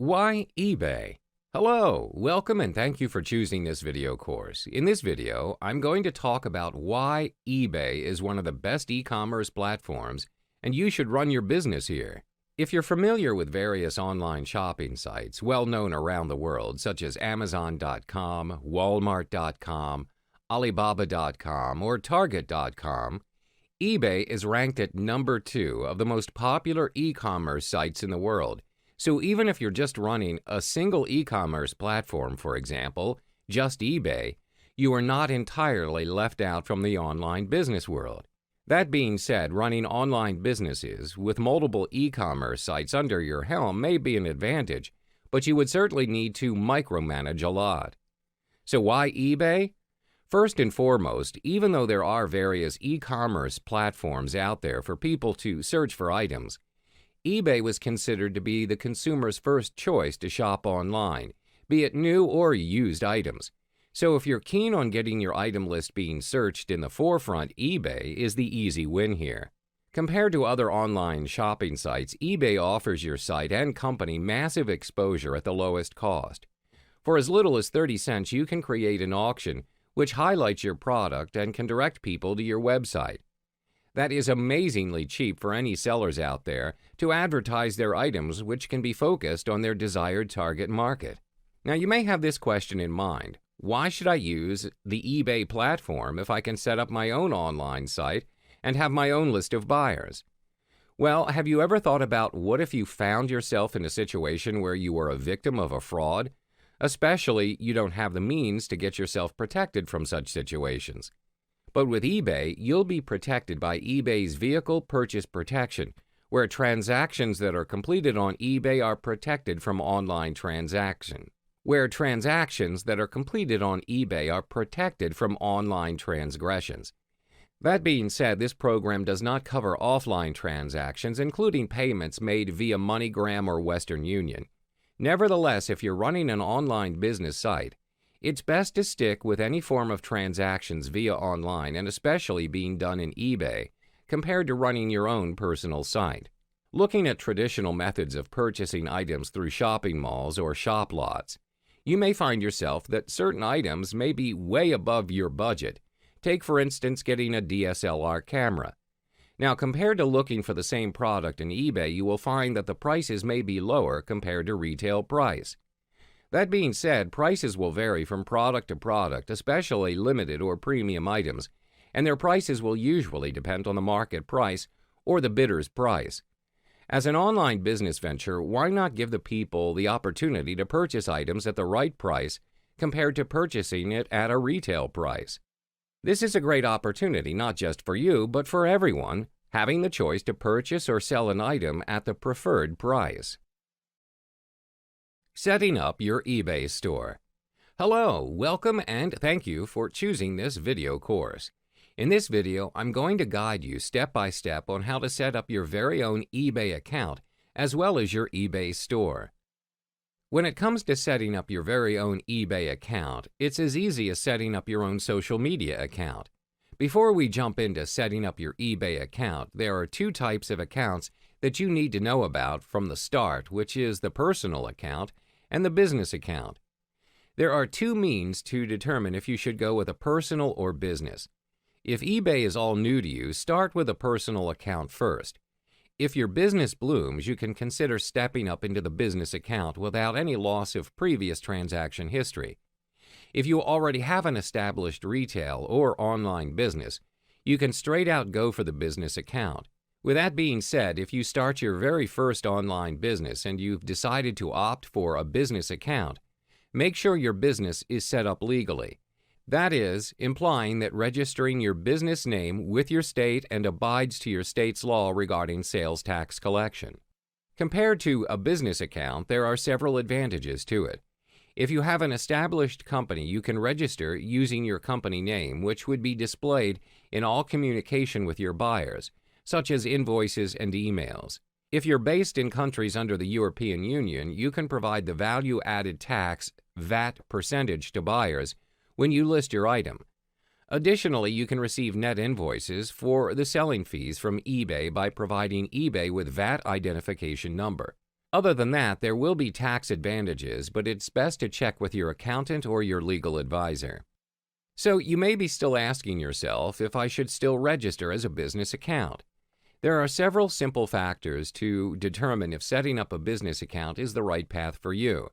Why eBay? Hello, welcome and thank you for choosing this video course. In this video, I'm going to talk about why eBay is one of the best e-commerce platforms and you should run your business here. If you're familiar with various online shopping sites well known around the world such as Amazon.com, Walmart.com, Alibaba.com, or Target.com, eBay is ranked at number 2 of the most popular e-commerce sites in the world. So even if you're just running a single e-commerce platform, for example, just eBay, you are not entirely left out from the online business world. That being said, running online businesses with multiple e-commerce sites under your helm may be an advantage, but you would certainly need to micromanage a lot. So why eBay? First and foremost, even though there are various e-commerce platforms out there for people to search for items, eBay was considered to be the consumer's first choice to shop online, be it new or used items. So if you're keen on getting your item list being searched in the forefront, eBay is the easy win here. Compared to other online shopping sites, eBay offers your site and company massive exposure at the lowest cost. For as little as 30 cents, you can create an auction which highlights your product and can direct people to your website. That is amazingly cheap for any sellers out there to advertise their items, which can be focused on their desired target market. Now you may have this question in mind: why should I use the eBay platform if I can set up my own online site and have my own list of buyers? Well, have you ever thought about what if you found yourself in a situation where you were a victim of a fraud? Especially, you don't have the means to get yourself protected from such situations. But with eBay, you'll be protected by eBay's Vehicle Purchase Protection, where transactions that are completed on eBay are protected from online transactions. Where transactions that are completed on eBay are protected from online transgressions. That being said, this program does not cover offline transactions, including payments made via MoneyGram or Western Union. Nevertheless, if you're running an online business site, it's best to stick with any form of transactions via online, and especially being done in eBay, compared to running your own personal site. Looking at traditional methods of purchasing items through shopping malls or shop lots, you may find yourself that certain items may be way above your budget. Take, for instance, getting a DSLR camera. Now, compared to looking for the same product in eBay, you will find that the prices may be lower compared to retail price. That being said, prices will vary from product to product, especially limited or premium items, and their prices will usually depend on the market price or the bidder's price. As an online business venture, why not give the people the opportunity to purchase items at the right price compared to purchasing it at a retail price? This is a great opportunity not just for you, but for everyone, having the choice to purchase or sell an item at the preferred price. Setting up your eBay store. Hello, welcome and thank you for choosing this video course. In this video, I'm going to guide you step by step on how to set up your very own eBay account as well as your eBay store. When it comes to setting up your very own eBay account, it's as easy as setting up your own social media account. Before we jump into setting up your eBay account, there are two types of accounts that you need to know about from the start, which is the personal account and the business account. There are two means to determine if you should go with a personal or business. If eBay is all new to you, start with a personal account first. If your business blooms, you can consider stepping up into the business account without any loss of previous transaction history. If you already have an established retail or online business, you can straight out go for the business account. With that being said, if you start your very first online business and you've decided to opt for a business account, make sure your business is set up legally. That is, implying that registering your business name with your state and abides to your state's law regarding sales tax collection. Compared to a business account, there are several advantages to it. If you have an established company, you can register using your company name, which would be displayed in all communication with your buyers, such as invoices and emails. If you're based in countries under the European Union, you can provide the value-added tax (VAT) percentage to buyers when you list your item. Additionally, you can receive net invoices for the selling fees from eBay by providing eBay with VAT identification number. Other than that, there will be tax advantages, but it's best to check with your accountant or your legal advisor. So you may be still asking yourself if I should still register as a business account. There are several simple factors to determine if setting up a business account is the right path for you.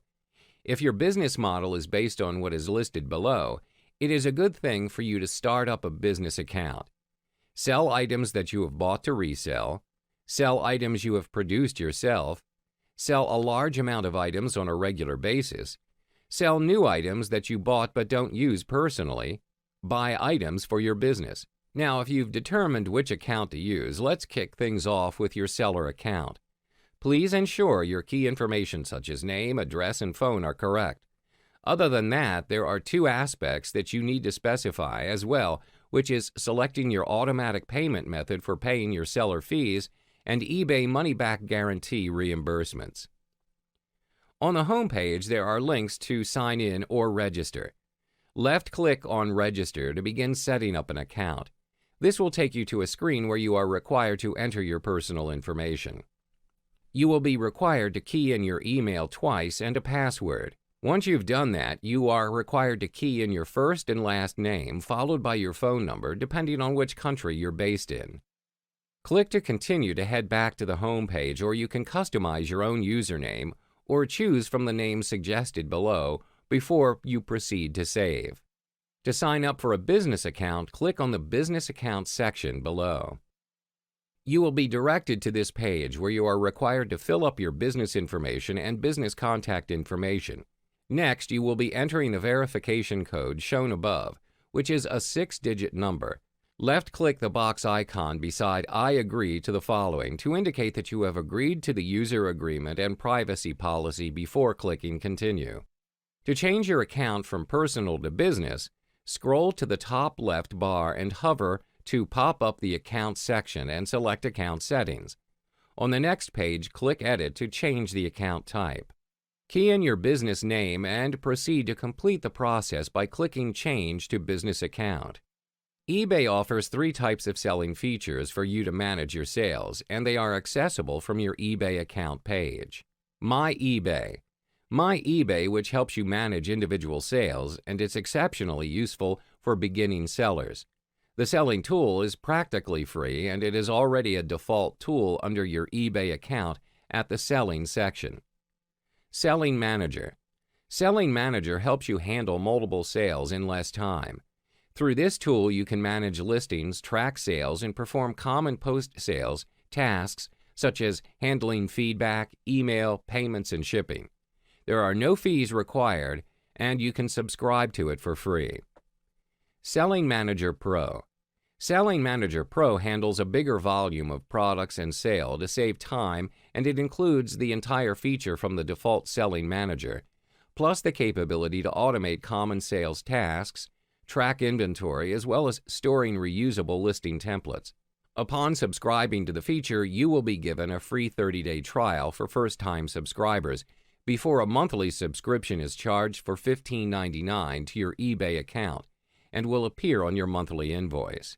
If your business model is based on what is listed below, it is a good thing for you to start up a business account. Sell items that you have bought to resell, sell items you have produced yourself, sell a large amount of items on a regular basis, sell new items that you bought but don't use personally, buy items for your business. Now, if you've determined which account to use, let's kick things off with your seller account. Please ensure your key information such as name, address, and phone are correct. Other than that, there are two aspects that you need to specify as well, which is selecting your automatic payment method for paying your seller fees and eBay money-back guarantee reimbursements. On the home page, there are links to sign in or register. Left-click on Register to begin setting up an account. This will take you to a screen where you are required to enter your personal information. You will be required to key in your email twice and a password. Once you've done that, you are required to key in your first and last name, followed by your phone number, depending on which country you're based in. Click to continue to head back to the home page, or you can customize your own username or choose from the names suggested below before you proceed to save. To sign up for a business account, click on the Business Accounts section below. You will be directed to this page where you are required to fill up your business information and business contact information. Next, you will be entering the verification code shown above, which is a 6-digit number. Left-click the box icon beside I agree to the following to indicate that you have agreed to the user agreement and privacy policy before clicking Continue. To change your account from personal to business, scroll to the top left bar and hover to pop up the Account section and select Account Settings. On the next page, click Edit to change the account type. Key in your business name and proceed to complete the process by clicking Change to Business Account. eBay offers 3 types of selling features for you to manage your sales, and they are accessible from your eBay account page. My eBay. My eBay, which helps you manage individual sales, and it's exceptionally useful for beginning sellers. The selling tool is practically free, and it is already a default tool under your eBay account at the Selling section. Selling Manager. Selling Manager helps you handle multiple sales in less time. Through this tool, you can manage listings, track sales, and perform common post-sales tasks such as handling feedback, email, payments, and shipping. There are no fees required, and you can subscribe to it for free. Selling Manager Pro. Selling Manager Pro handles a bigger volume of products and sale to save time, and it includes the entire feature from the default Selling Manager, plus the capability to automate common sales tasks, track inventory, as well as storing reusable listing templates. Upon subscribing to the feature, you will be given a free 30-day trial for first-time subscribers before a monthly subscription is charged for $15.99 to your eBay account and will appear on your monthly invoice.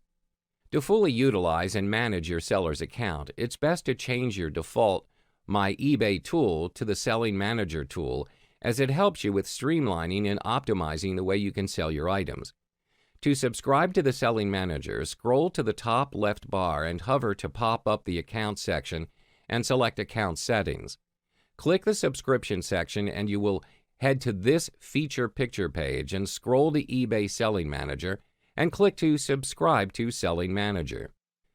To fully utilize and manage your seller's account, it's best to change your default My eBay tool to the Selling Manager tool, as it helps you with streamlining and optimizing the way you can sell your items. To subscribe to the Selling Manager, scroll to the top left bar and hover to pop up the Account section and select Account Settings. Click the Subscription section and you will head to this Feature Picture page and scroll to eBay Selling Manager and click to Subscribe to Selling Manager.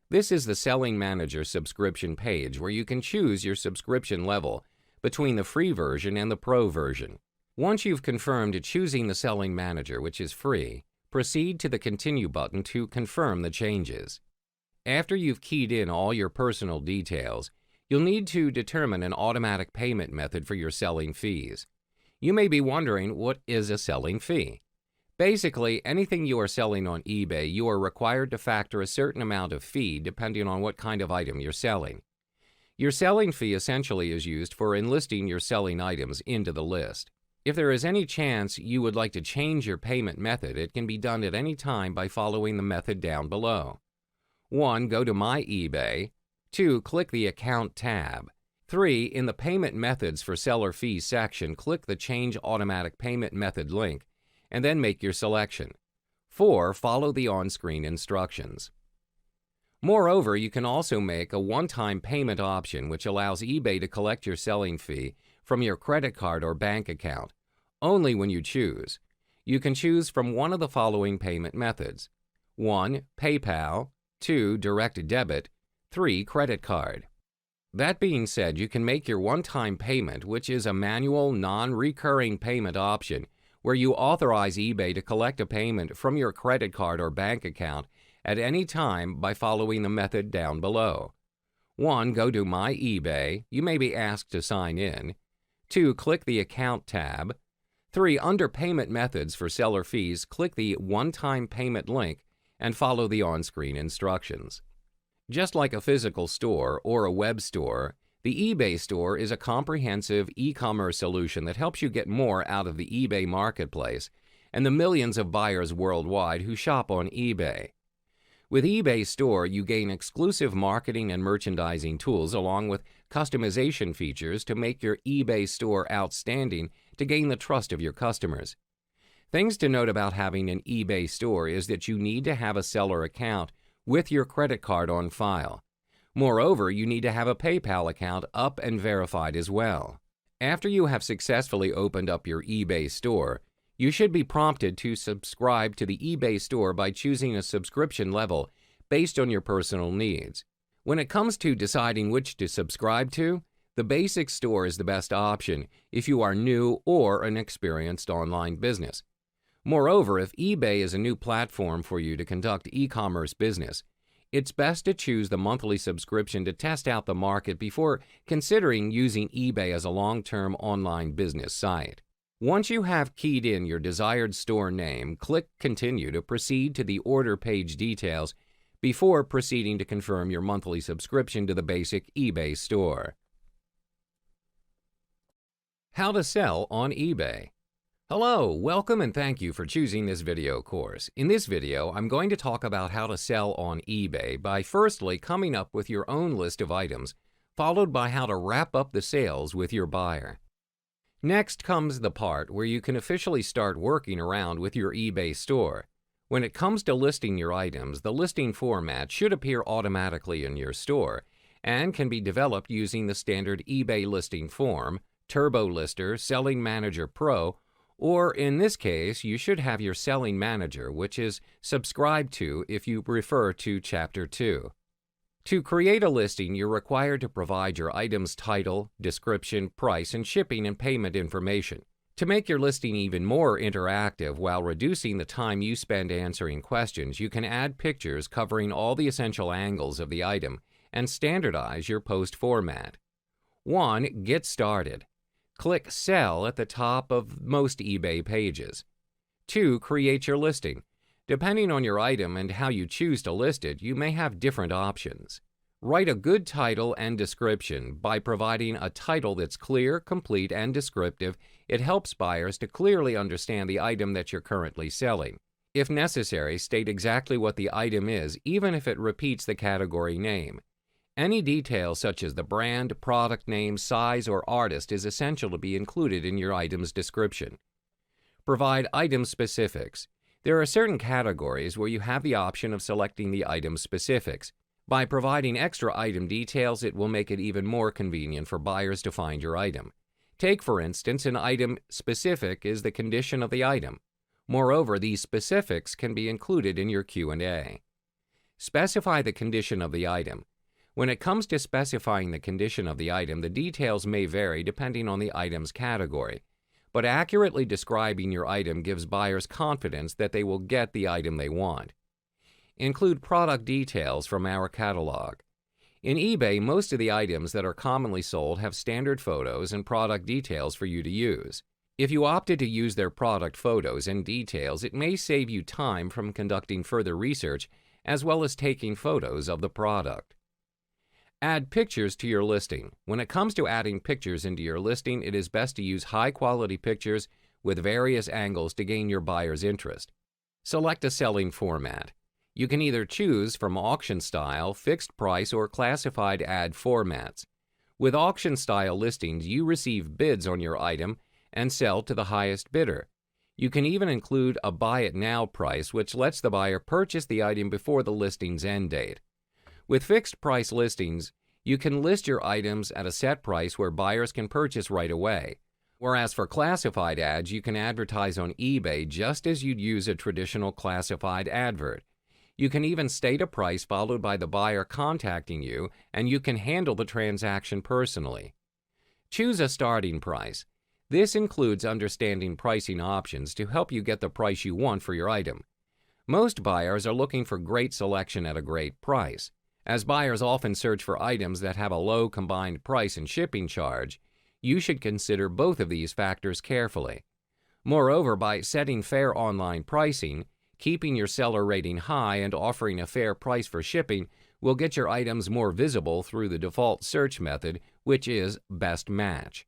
This is the Selling Manager subscription page where you can choose your subscription level between the free version and the pro version. Once you've confirmed choosing the Selling Manager, which is free, proceed to the Continue button to confirm the changes. After you've keyed in all your personal details, you'll need to determine an automatic payment method for your selling fees. You may be wondering, what is a selling fee? Basically, anything you are selling on eBay, you are required to factor a certain amount of fee depending on what kind of item you're selling. Your selling fee essentially is used for enlisting your selling items into the list. If there is any chance you would like to change your payment method, it can be done at any time by following the method down below. 1. Go to My eBay. 2. Click the Account tab. 3. In the Payment Methods for Seller Fees section, click the Change Automatic Payment Method link and then make your selection. 4. Follow the on-screen instructions. Moreover, you can also make a one-time payment option which allows eBay to collect your selling fee from your credit card or bank account, only when you choose. You can choose from one of the following payment methods: 1. PayPal, 2. Direct debit, 3. Credit card. That being said, you can make your one-time payment, which is a manual, non-recurring payment option where you authorize eBay to collect a payment from your credit card or bank account at any time by following the method down below. 1. Go to My eBay. You may be asked to sign in. 2. Click the Account tab. 3. Under Payment Methods for Seller Fees, click the One-Time Payment link and follow the on-screen instructions. Just like a physical store or a web store, the eBay store is a comprehensive e-commerce solution that helps you get more out of the eBay marketplace and the millions of buyers worldwide who shop on eBay. With eBay Store, you gain exclusive marketing and merchandising tools along with customization features to make your eBay store outstanding to gain the trust of your customers. Things to note about having an eBay store is that you need to have a seller account with your credit card on file. Moreover, you need to have a PayPal account up and verified as well. After you have successfully opened up your eBay store, you should be prompted to subscribe to the eBay store by choosing a subscription level based on your personal needs. When it comes to deciding which to subscribe to, the basic store is the best option if you are new or an experienced online business. Moreover, if eBay is a new platform for you to conduct e-commerce business, it's best to choose the monthly subscription to test out the market before considering using eBay as a long-term online business site. Once you have keyed in your desired store name, click Continue to proceed to the order page details before proceeding to confirm your monthly subscription to the basic eBay store. How to sell on eBay. Hello, welcome and thank you for choosing this video course. In this video, I'm going to talk about how to sell on eBay by firstly coming up with your own list of items, followed by how to wrap up the sales with your buyer. Next comes the part where you can officially start working around with your eBay store. When it comes to listing your items, the listing format should appear automatically in your store and can be developed using the standard eBay listing form, Turbo Lister, Selling Manager Pro, or in this case, you should have your Selling Manager, which is subscribed to if you refer to Chapter 2. To create a listing, you're required to provide your item's title, description, price, and shipping and payment information. To make your listing even more interactive while reducing the time you spend answering questions, you can add pictures covering all the essential angles of the item and standardize your post format. 1. Get started. Click Sell at the top of most eBay pages. 2. Create your listing. Depending on your item and how you choose to list it, you may have different options. Write a good title and description. By providing a title that's clear, complete, and descriptive, it helps buyers to clearly understand the item that you're currently selling. If necessary, state exactly what the item is, even if it repeats the category name. Any detail such as the brand, product name, size, or artist is essential to be included in your item's description. Provide item specifics. There are certain categories where you have the option of selecting the item specifics. By providing extra item details, it will make it even more convenient for buyers to find your item. Take, for instance, an item specific is the condition of the item. Moreover, these specifics can be included in your Q&A. Specify the condition of the item. When it comes to specifying the condition of the item, the details may vary depending on the item's category. But accurately describing your item gives buyers confidence that they will get the item they want. Include product details from our catalog. In eBay, most of the items that are commonly sold have standard photos and product details for you to use. If you opted to use their product photos and details, it may save you time from conducting further research as well as taking photos of the product. Add pictures to your listing. When it comes to adding pictures into your listing, it is best to use high-quality pictures with various angles to gain your buyer's interest. Select a selling format. You can either choose from auction style, fixed price, or classified ad formats. With auction-style listings, you receive bids on your item and sell to the highest bidder. You can even include a buy it now price, which lets the buyer purchase the item before the listing's end date. With fixed price listings, you can list your items at a set price where buyers can purchase right away. Whereas for classified ads, you can advertise on eBay just as you'd use a traditional classified advert. You can even state a price followed by the buyer contacting you, and you can handle the transaction personally. Choose a starting price. This includes understanding pricing options to help you get the price you want for your item. Most buyers are looking for great selection at a great price. As buyers often search for items that have a low combined price and shipping charge, you should consider both of these factors carefully. Moreover, by setting fair online pricing, keeping your seller rating high, and offering a fair price for shipping will get your items more visible through the default search method, which is Best Match.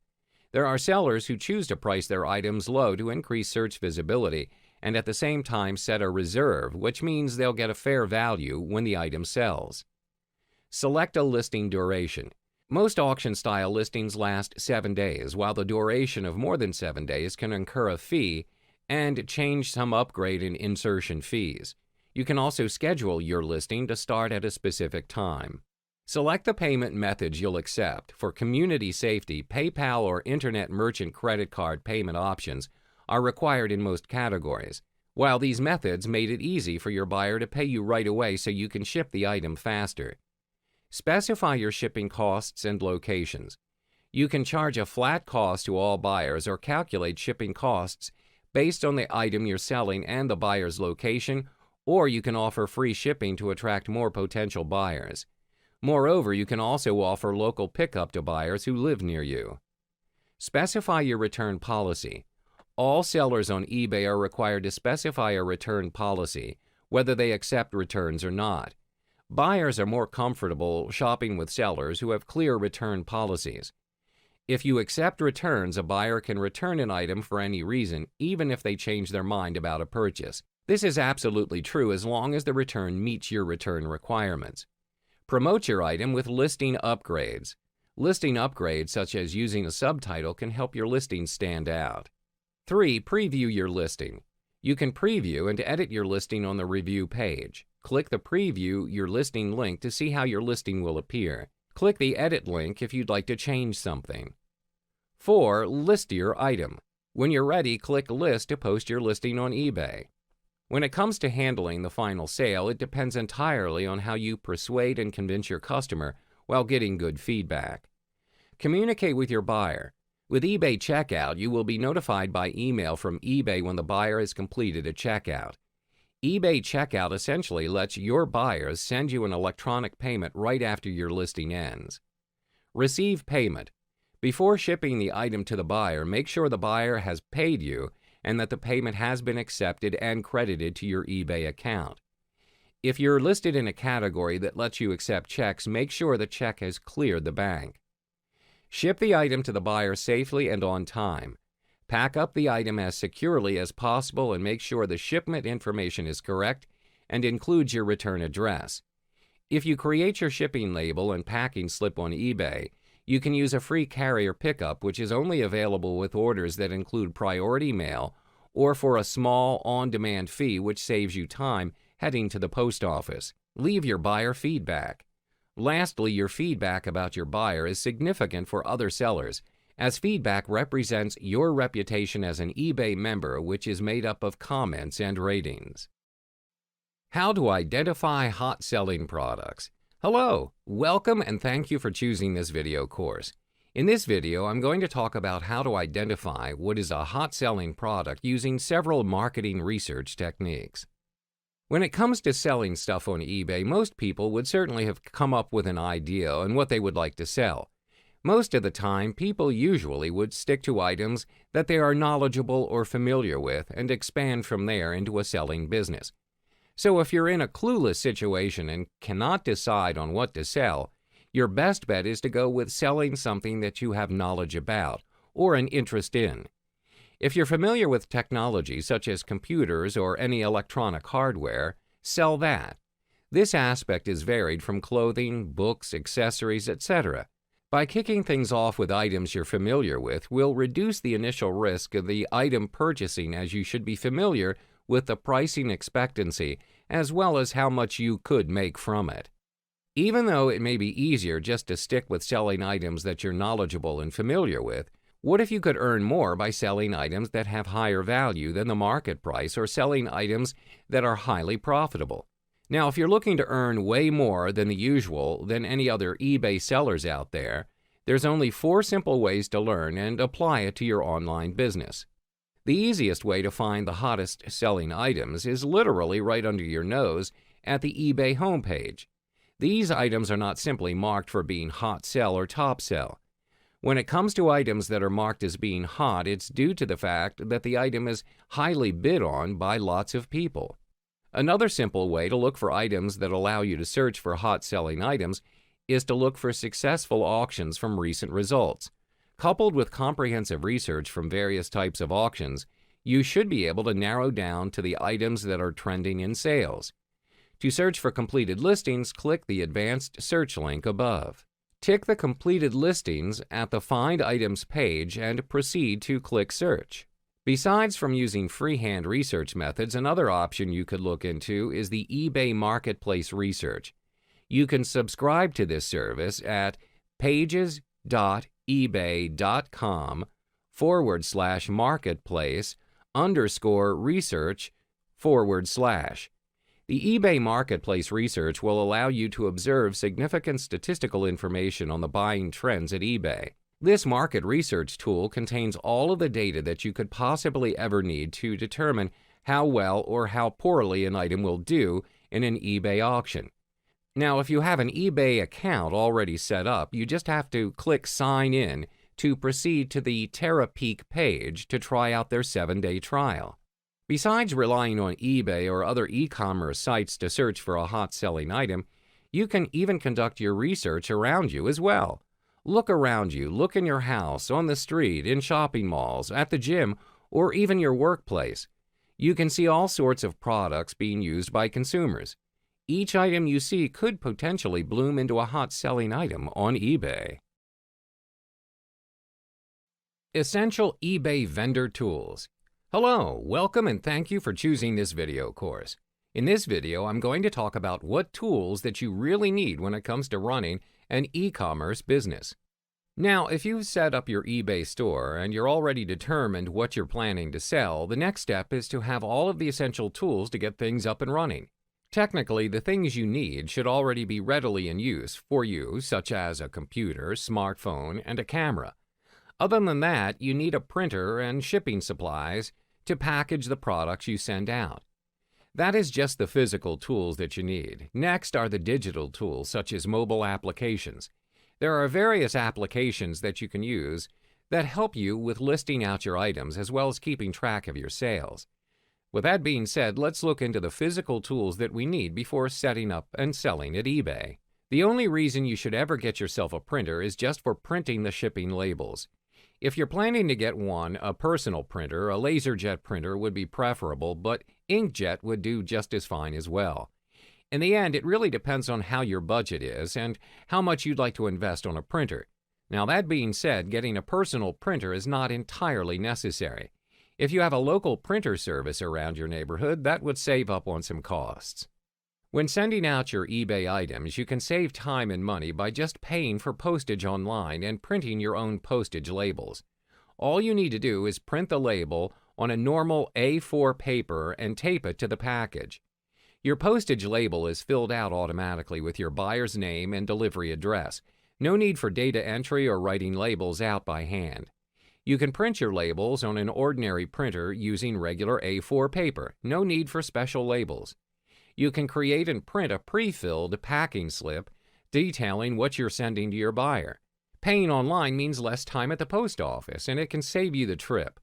There are sellers who choose to price their items low to increase search visibility and at the same time set a reserve, which means they'll get a fair value when the item sells. Select a listing duration. Most auction-style listings last 7 days, while the duration of more than 7 days can incur a fee and change some upgrade and insertion fees. You can also schedule your listing to start at a specific time. Select the payment methods you'll accept. For community safety, PayPal or Internet Merchant credit card payment options are required in most categories, while these methods made it easy for your buyer to pay you right away so you can ship the item faster. Specify your shipping costs and locations. You can charge a flat cost to all buyers or calculate shipping costs based on the item you're selling and the buyer's location, or you can offer free shipping to attract more potential buyers. Moreover, you can also offer local pickup to buyers who live near you. Specify your return policy. All sellers on eBay are required to specify a return policy, whether they accept returns or not. Buyers are more comfortable shopping with sellers who have clear return policies. If you accept returns, a buyer can return an item for any reason, even if they change their mind about a purchase. This is absolutely true as long as the return meets your return requirements. Promote your item with listing upgrades. Listing upgrades, such as using a subtitle, can help your listing stand out. 3. Preview your listing. You can preview and edit your listing on the review page. Click the Preview Your Listing link to see how your listing will appear. Click the Edit link if you'd like to change something. 4. List your item. When you're ready, click List to post your listing on eBay. When it comes to handling the final sale, it depends entirely on how you persuade and convince your customer while getting good feedback. Communicate with your buyer. With eBay Checkout, you will be notified by email from eBay when the buyer has completed a checkout. eBay Checkout essentially lets your buyers send you an electronic payment right after your listing ends. Receive payment. Before shipping the item to the buyer, make sure the buyer has paid you and that the payment has been accepted and credited to your eBay account. If you're listed in a category that lets you accept checks, make sure the check has cleared the bank. Ship the item to the buyer safely and on time. Pack up the item as securely as possible and make sure the shipment information is correct and includes your return address. If you create your shipping label and packing slip on eBay, you can use a free carrier pickup, which is only available with orders that include priority mail or for a small on-demand fee, which saves you time heading to the post office. Leave your buyer feedback. Lastly, your feedback about your buyer is significant for other sellers, as feedback represents your reputation as an eBay member, which is made up of comments and ratings. How to identify hot-selling products. Hello, welcome and thank you for choosing this video course. In this video, I'm going to talk about how to identify what is a hot-selling product using several marketing research techniques. When it comes to selling stuff on eBay, most people would certainly have come up with an idea on what they would like to sell. Most of the time, people usually would stick to items that they are knowledgeable or familiar with and expand from there into a selling business. So if you're in a clueless situation and cannot decide on what to sell, your best bet is to go with selling something that you have knowledge about or an interest in. If you're familiar with technology such as computers or any electronic hardware, sell that. This aspect is varied from clothing, books, accessories, etc. By kicking things off with items you're familiar with will reduce the initial risk of the item purchasing, as you should be familiar with the pricing expectancy as well as how much you could make from it. Even though it may be easier just to stick with selling items that you're knowledgeable and familiar with, what if you could earn more by selling items that have higher value than the market price or selling items that are highly profitable? Now, if you're looking to earn way more than the usual than any other eBay sellers out there, there's only 4 simple ways to learn and apply it to your online business. The easiest way to find the hottest selling items is literally right under your nose at the eBay homepage. These items are not simply marked for being hot sell or top sell. When it comes to items that are marked as being hot, it's due to the fact that the item is highly bid on by lots of people. Another simple way to look for items that allow you to search for hot selling items is to look for successful auctions from recent results. Coupled with comprehensive research from various types of auctions, you should be able to narrow down to the items that are trending in sales. To search for completed listings, click the advanced search link above. Tick the completed listings at the Find Items page and proceed to click Search. Besides from using freehand research methods, another option you could look into is the eBay Marketplace Research. You can subscribe to this service at pages.ebay.com/marketplace_research/. The eBay Marketplace Research will allow you to observe significant statistical information on the buying trends at eBay. This market research tool contains all of the data that you could possibly ever need to determine how well or how poorly an item will do in an eBay auction. Now, if you have an eBay account already set up, you just have to click Sign In to proceed to the Terapeak page to try out their 7-day trial. Besides relying on eBay or other e-commerce sites to search for a hot-selling item, you can even conduct your research around you as well. Look around you, look in your house, on the street, in shopping malls, at the gym, or even your workplace. You can see all sorts of products being used by consumers. Each item you see could potentially bloom into a hot-selling item on eBay. Essential eBay Vendor Tools. Hello, welcome and thank you for choosing this video course. In this video, I'm going to talk about what tools that you really need when it comes to running an e-commerce business. Now, if you've set up your eBay store and you're already determined what you're planning to sell, the next step is to have all of the essential tools to get things up and running. Technically, the things you need should already be readily in use for you, such as a computer, smartphone, and a camera. Other than that, you need a printer and shipping supplies to package the products you send out. That is just the physical tools that you need. Next are the digital tools, such as mobile applications. There are various applications that you can use that help you with listing out your items as well as keeping track of your sales. With that being said, let's look into the physical tools that we need before setting up and selling at eBay. The only reason you should ever get yourself a printer is just for printing the shipping labels. If you're planning to get one, a personal printer, a LaserJet printer would be preferable, but inkjet would do just as fine as well. In the end, it really depends on how your budget is and how much you'd like to invest on a printer. Now, that being said, getting a personal printer is not entirely necessary. If you have a local printer service around your neighborhood, that would save up on some costs. When sending out your eBay items, you can save time and money by just paying for postage online and printing your own postage labels. All you need to do is print the label on a normal A4 paper and tape it to the package. Your postage label is filled out automatically with your buyer's name and delivery address. No need for data entry or writing labels out by hand. You can print your labels on an ordinary printer using regular A4 paper. No need for special labels. You can create and print a pre-filled packing slip detailing what you're sending to your buyer. Paying online means less time at the post office, and it can save you the trip.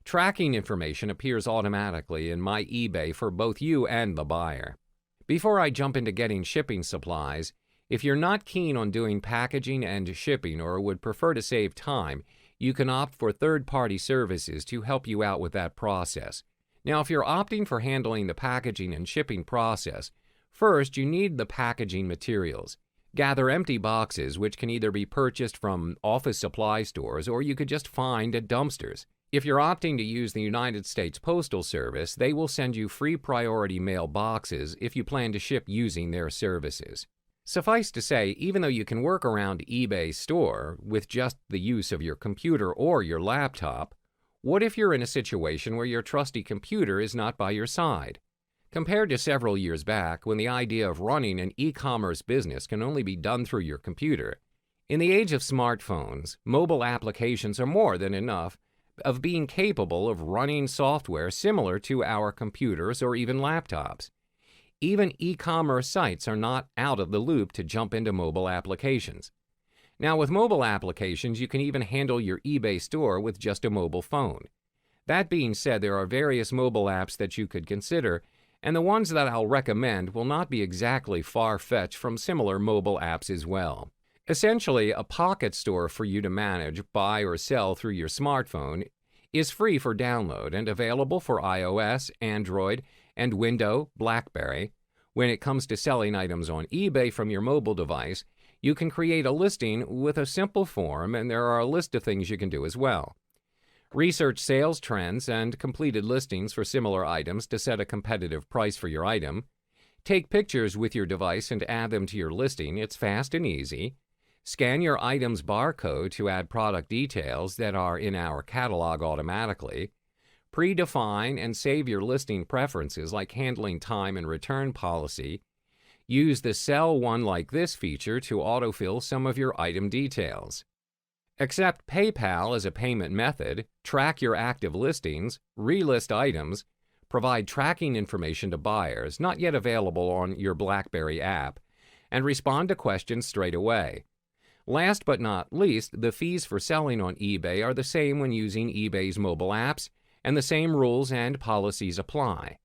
Tracking information appears automatically in My eBay for both you and the buyer. Before I jump into getting shipping supplies, if you're not keen on doing packaging and shipping or would prefer to save time, you can opt for third-party services to help you out with that process. Now, if you're opting for handling the packaging and shipping process, first you need the packaging materials. Gather empty boxes which can either be purchased from office supply stores or you could just find at dumpsters. If you're opting to use the United States Postal Service, they will send you free priority mail boxes if you plan to ship using their services. Suffice to say, even though you can work around eBay's store with just the use of your computer or your laptop, what if you're in a situation where your trusty computer is not by your side? Compared to several years back, when the idea of running an e-commerce business can only be done through your computer, in the age of smartphones, mobile applications are more than enough of being capable of running software similar to our computers or even laptops. Even e-commerce sites are not out of the loop to jump into mobile applications. Now, with mobile applications, you can even handle your eBay store with just a mobile phone. That being said, there are various mobile apps that you could consider, and the ones that I'll recommend will not be exactly far-fetched from similar mobile apps as well. Essentially, a pocket store for you to manage, buy, or sell through your smartphone is free for download and available for iOS, Android, and Windows, BlackBerry. When it comes to selling items on eBay from your mobile device, you can create a listing with a simple form, and there are a list of things you can do as well. Research sales trends and completed listings for similar items to set a competitive price for your item. Take pictures with your device and add them to your listing. It's fast and easy. Scan your item's barcode to add product details that are in our catalog automatically. Predefine and save your listing preferences like handling time and return policy. Use the Sell One Like This feature to autofill some of your item details. Accept PayPal as a payment method, track your active listings, relist items, provide tracking information to buyers not yet available on your BlackBerry app, and respond to questions straight away. Last but not least, the fees for selling on eBay are the same when using eBay's mobile apps, and the same rules and policies apply.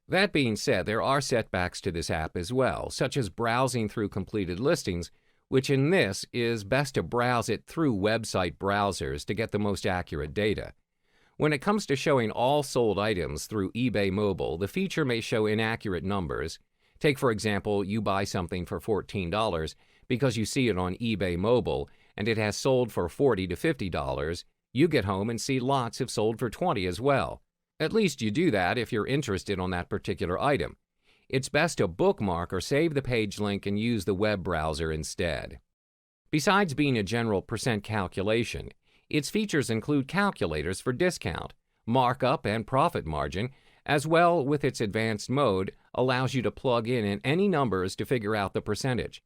That being said, there are setbacks to this app as well, such as browsing through completed listings, which in this is best to browse it through website browsers to get the most accurate data. When it comes to showing all sold items through eBay Mobile, the feature may show inaccurate numbers. Take, for example, you buy something for $14 because you see it on eBay Mobile and it has sold for $40 to $50. You get home and see lots have sold for $20 as well. At least you do that if you're interested on that particular item. It's best to bookmark or save the page link and use the web browser instead. Besides being a general percent calculation, its features include calculators for discount, markup, and profit margin, as well with its advanced mode allows you to plug in any numbers to figure out the percentage.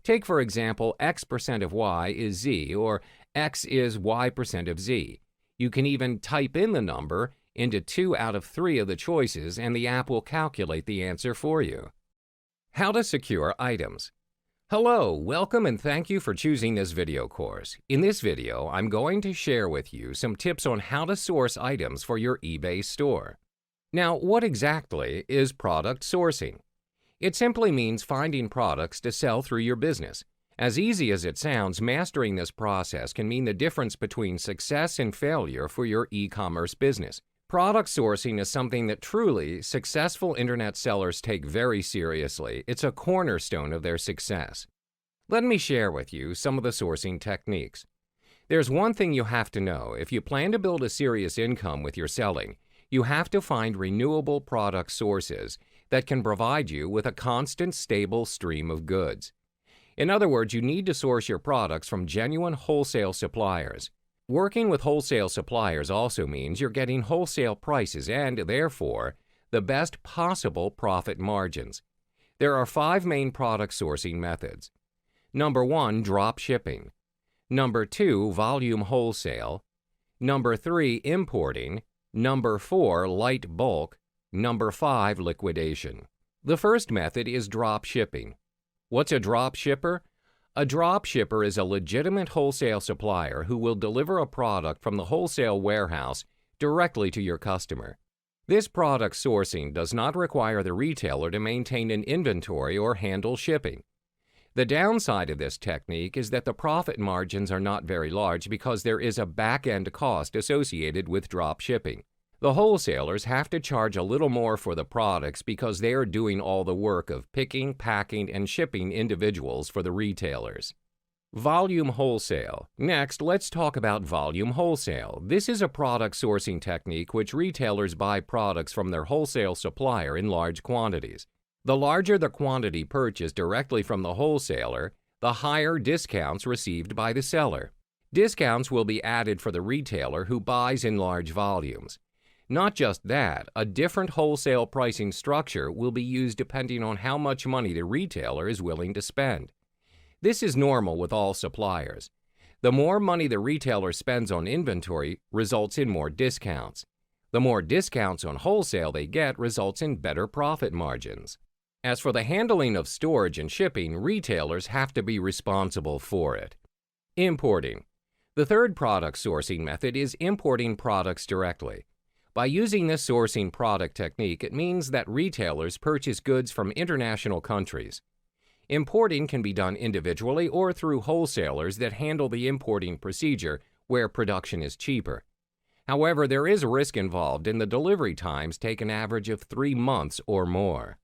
Take, for example, X% of Y is Z, or X is Y% of Z. You can even type in the number into 2 out of 3 of the choices, and the app will calculate the answer for you. How to secure items. Hello, welcome and thank you for choosing this video course. In this video, I'm going to share with you some tips on how to source items for your eBay store. Now, what exactly is product sourcing? It simply means finding products to sell through your business. As easy as it sounds, mastering this process can mean the difference between success and failure for your e-commerce business. Product sourcing is something that truly successful internet sellers take very seriously. It's a cornerstone of their success. Let me share with you some of the sourcing techniques. There's one thing you have to know. If you plan to build a serious income with your selling, you have to find renewable product sources that can provide you with a constant, stable stream of goods. In other words, you need to source your products from genuine wholesale suppliers. Working with wholesale suppliers also means you're getting wholesale prices and, therefore, the best possible profit margins. There are 5 main product sourcing methods. Number 1, drop shipping. Number 2, volume wholesale. Number 3, importing. Number 4, light bulk. Number 5, liquidation. The first method is drop shipping. What's a drop shipper? A drop shipper is a legitimate wholesale supplier who will deliver a product from the wholesale warehouse directly to your customer. This product sourcing does not require the retailer to maintain an inventory or handle shipping. The downside of this technique is that the profit margins are not very large because there is a back-end cost associated with drop shipping. The wholesalers have to charge a little more for the products because they are doing all the work of picking, packing, and shipping individuals for the retailers. Volume wholesale. Next, let's talk about volume wholesale. This is a product sourcing technique which retailers buy products from their wholesale supplier in large quantities. The larger the quantity purchased directly from the wholesaler, the higher discounts received by the seller. Discounts will be added for the retailer who buys in large volumes. Not just that, a different wholesale pricing structure will be used depending on how much money the retailer is willing to spend. This is normal with all suppliers. The more money the retailer spends on inventory results in more discounts. The more discounts on wholesale they get results in better profit margins. As for the handling of storage and shipping, retailers have to be responsible for it. Importing. The third product sourcing method is importing products directly. By using this sourcing product technique, it means that retailers purchase goods from international countries. Importing can be done individually or through wholesalers that handle the importing procedure where production is cheaper. However, there is a risk involved, and the delivery times take an average of 3 months or more.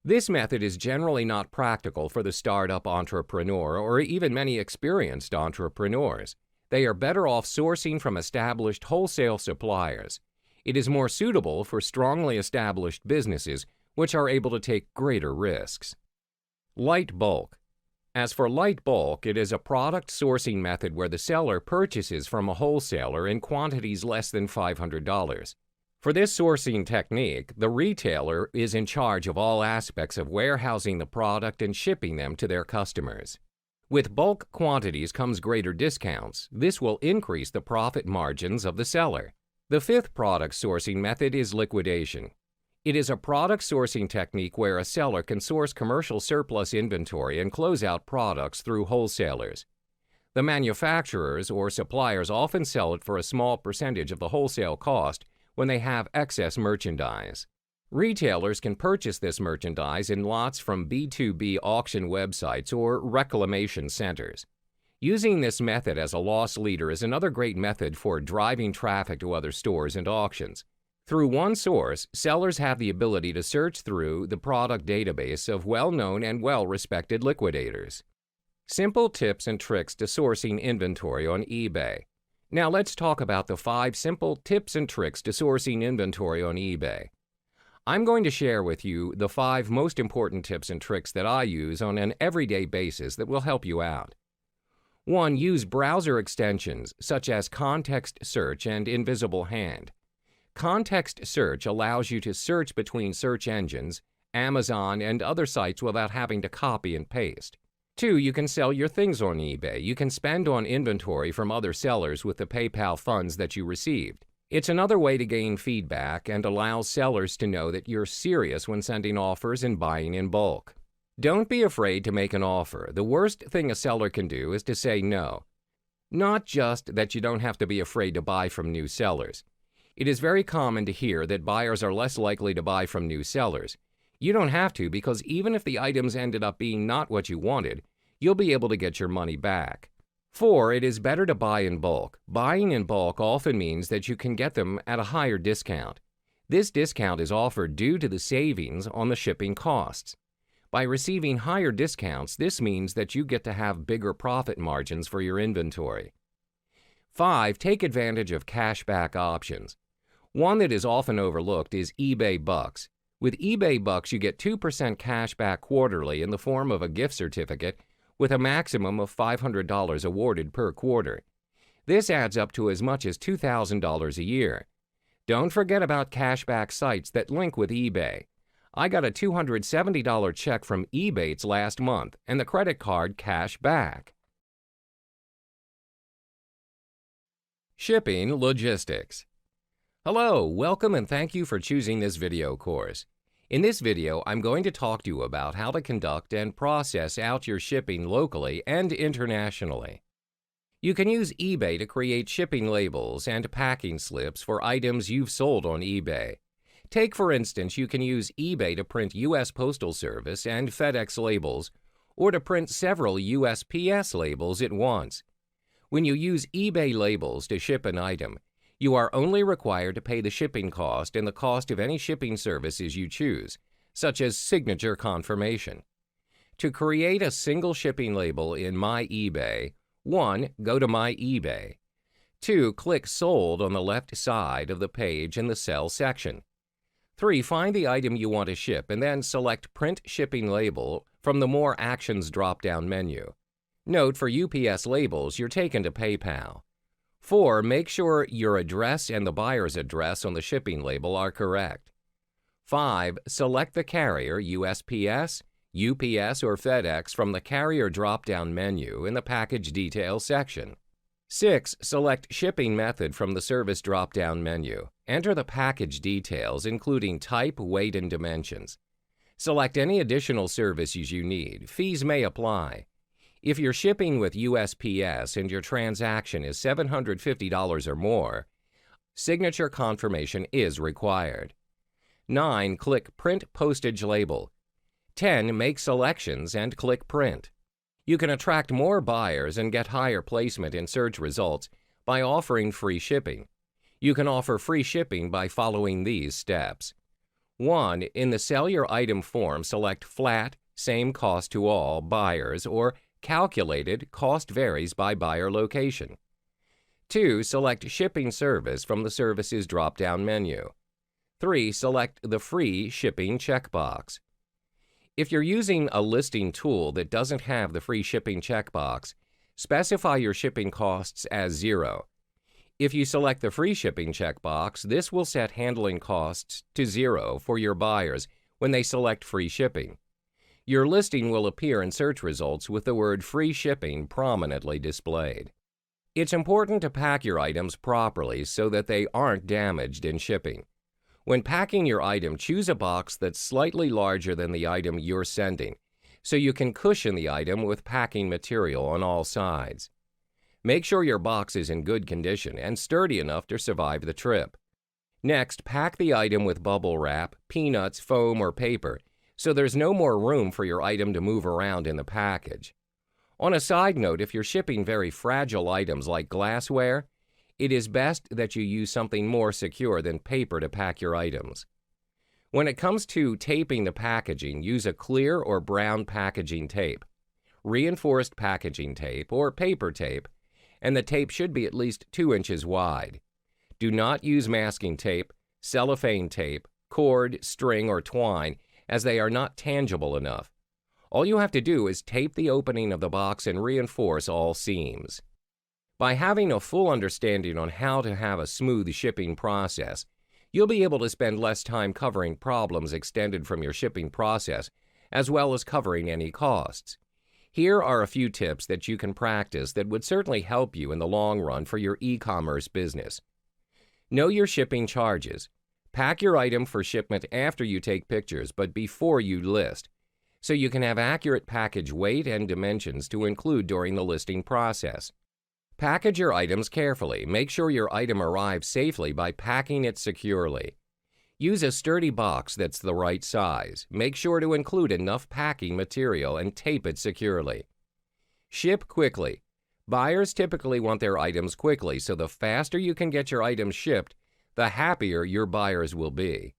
This method is generally not practical for the startup entrepreneur or even many experienced entrepreneurs. They are better off sourcing from established wholesale suppliers. It is more suitable for strongly established businesses which are able to take greater risks. Light bulk. As for light bulk, it is a product sourcing method where the seller purchases from a wholesaler in quantities less than $500. For this sourcing technique, the retailer is in charge of all aspects of warehousing the product and shipping them to their customers. With bulk quantities comes greater discounts. This will increase the profit margins of the seller. The fifth product sourcing method is liquidation. It is a product sourcing technique where a seller can source commercial surplus inventory and close out products through wholesalers. The manufacturers or suppliers often sell it for a small percentage of the wholesale cost when they have excess merchandise. Retailers can purchase this merchandise in lots from B2B auction websites or reclamation centers. Using this method as a loss leader is another great method for driving traffic to other stores and auctions. Through one source, sellers have the ability to search through the product database of well-known and well-respected liquidators. Simple tips and tricks to sourcing inventory on eBay. Now let's talk about the 5 simple tips and tricks to sourcing inventory on eBay. I'm going to share with you the 5 most important tips and tricks that I use on an everyday basis that will help you out. 1. Use browser extensions such as Context Search and Invisible Hand. Context Search allows you to search between search engines, Amazon, and other sites without having to copy and paste. 2. You can sell your things on eBay. You can spend on inventory from other sellers with the PayPal funds that you received. It's another way to gain feedback and allows sellers to know that you're serious when sending offers and buying in bulk. Don't be afraid to make an offer. The worst thing a seller can do is to say no. Not just that you don't have to be afraid to buy from new sellers. It is very common to hear that buyers are less likely to buy from new sellers. You don't have to, because even if the items ended up being not what you wanted, you'll be able to get your money back. 4. It is better to buy in bulk. Buying in bulk often means that you can get them at a higher discount. This discount is offered due to the savings on the shipping costs. By receiving higher discounts, this means that you get to have bigger profit margins for your inventory. 5. Take advantage of cashback options. One that is often overlooked is eBay Bucks. With eBay Bucks, you get 2% cash back quarterly in the form of a gift certificate with a maximum of $500 awarded per quarter. This adds up to as much as $2,000 a year. Don't forget about cashback sites that link with eBay. I got a $270 check from Ebates last month, and the credit card cash back. Shipping logistics. Hello, welcome and thank you for choosing this video course. In this video, I'm going to talk to you about how to conduct and process out your shipping locally and internationally. You can use eBay to create shipping labels and packing slips for items you've sold on eBay. Take, for instance, you can use eBay to print U.S. Postal Service and FedEx labels, or to print several USPS labels at once. When you use eBay labels to ship an item, You are only required to pay the shipping cost and the cost of any shipping services you choose, such as signature confirmation. To create a single shipping label in My eBay, 1. Go to My eBay. 2. Click Sold on the left side of the page in the Sell section. 3. Find the item you want to ship and then select Print Shipping Label from the More Actions drop-down menu. Note, for UPS labels, you're taken to PayPal. 4. Make sure your address and the buyer's address on the shipping label are correct. 5. Select the carrier, USPS, UPS, or FedEx from the Carrier drop-down menu in the Package Details section. 6. Select Shipping Method from the Service drop-down menu. Enter the package details, including type, weight, and dimensions. Select any additional services you need. Fees may apply. If you're shipping with USPS and your transaction is $750 or more, signature confirmation is required. 9. Click Print Postage Label. 10. Make selections and click Print. You can attract more buyers and get higher placement in search results by offering free shipping. You can offer free shipping by following these steps. 1. In the Sell Your Item form, select Flat, Same Cost to All Buyers, or Calculated, Cost Varies by Buyer Location. 2. Select Shipping Service from the Services drop-down menu. 3. Select the Free Shipping checkbox. If you're using a listing tool that doesn't have the free shipping checkbox, specify your shipping costs as 0. If you select the free shipping checkbox, this will set handling costs to 0 for your buyers when they select free shipping. Your listing will appear in search results with the word free shipping prominently displayed. It's important to pack your items properly so that they aren't damaged in shipping. When packing your item, choose a box that's slightly larger than the item you're sending, so you can cushion the item with packing material on all sides. Make sure your box is in good condition and sturdy enough to survive the trip. Next, pack the item with bubble wrap, peanuts, foam, or paper, so there's no more room for your item to move around in the package. On a side note, if you're shipping very fragile items like glassware, it is best that you use something more secure than paper to pack your items. When it comes to taping the packaging, use a clear or brown packaging tape, reinforced packaging tape, or paper tape, and the tape should be at least 2 inches wide. Do not use masking tape, cellophane tape, cord, string, or twine, as they are not tangible enough. All you have to do is tape the opening of the box and reinforce all seams. By having a full understanding on how to have a smooth shipping process, you'll be able to spend less time covering problems extended from your shipping process, as well as covering any costs. Here are a few tips that you can practice that would certainly help you in the long run for your e-commerce business. Know your shipping charges. Pack your item for shipment after you take pictures, but before you list, so you can have accurate package weight and dimensions to include during the listing process. Package your items carefully. Make sure your item arrives safely by packing it securely. Use a sturdy box that's the right size. Make sure to include enough packing material and tape it securely. Ship quickly. Buyers typically want their items quickly, so the faster you can get your items shipped, the happier your buyers will be.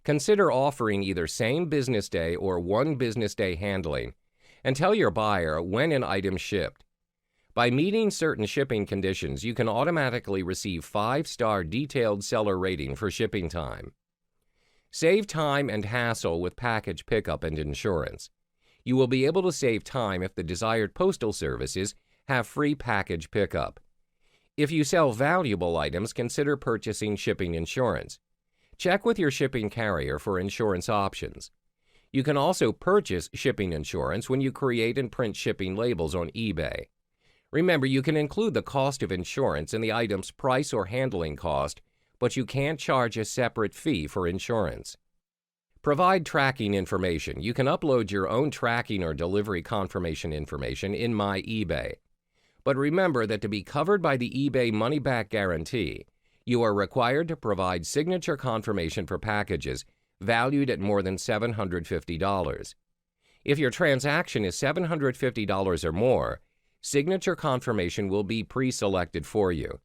Consider offering either same business day or 1 business day handling, and tell your buyer when an item shipped. By meeting certain shipping conditions, you can automatically receive 5-star detailed seller rating for shipping time. Save time and hassle with package pickup and insurance. You will be able to save time if the desired postal services have free package pickup. If you sell valuable items, consider purchasing shipping insurance. Check with your shipping carrier for insurance options. You can also purchase shipping insurance when you create and print shipping labels on eBay. Remember, you can include the cost of insurance in the item's price or handling cost, but you can't charge a separate fee for insurance. Provide tracking information. You can upload your own tracking or delivery confirmation information in My eBay. But remember that to be covered by the eBay money-back guarantee, you are required to provide signature confirmation for packages valued at more than $750. If your transaction is $750 or more, signature confirmation will be pre-selected for you.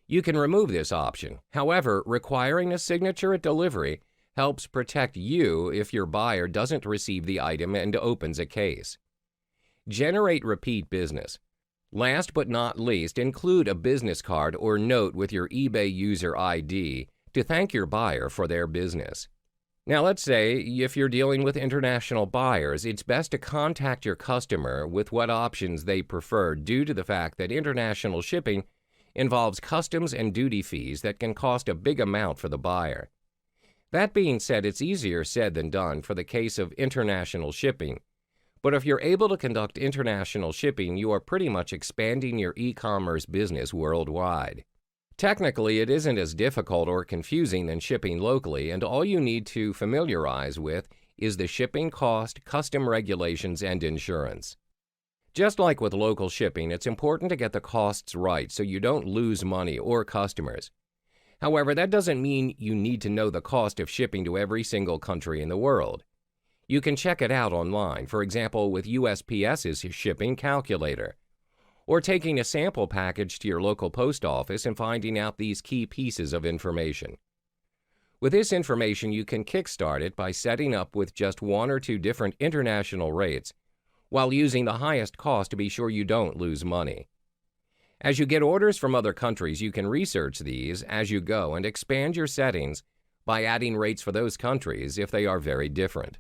You can remove this option. However, requiring a signature at delivery helps protect you if your buyer doesn't receive the item and opens a case. Generate repeat business. Last but not least, include a business card or note with your eBay user ID to thank your buyer for their business. Now, let's say if you're dealing with international buyers, it's best to contact your customer with what options they prefer due to the fact that international shipping involves customs and duty fees that can cost a big amount for the buyer. That being said, it's easier said than done for the case of international shipping. But if you're able to conduct international shipping, you are pretty much expanding your e-commerce business worldwide. Technically, it isn't as difficult or confusing than shipping locally, and all you need to familiarize with is the shipping cost, custom regulations, and insurance. Just like with local shipping, it's important to get the costs right so you don't lose money or customers. However, that doesn't mean you need to know the cost of shipping to every single country in the world. You can check it out online, for example with USPS's shipping calculator, or taking a sample package to your local post office and finding out these key pieces of information. With this information, you can kickstart it by setting up with just one or two different international rates, while using the highest cost to be sure you don't lose money. As you get orders from other countries, you can research these as you go and expand your settings by adding rates for those countries if they are very different.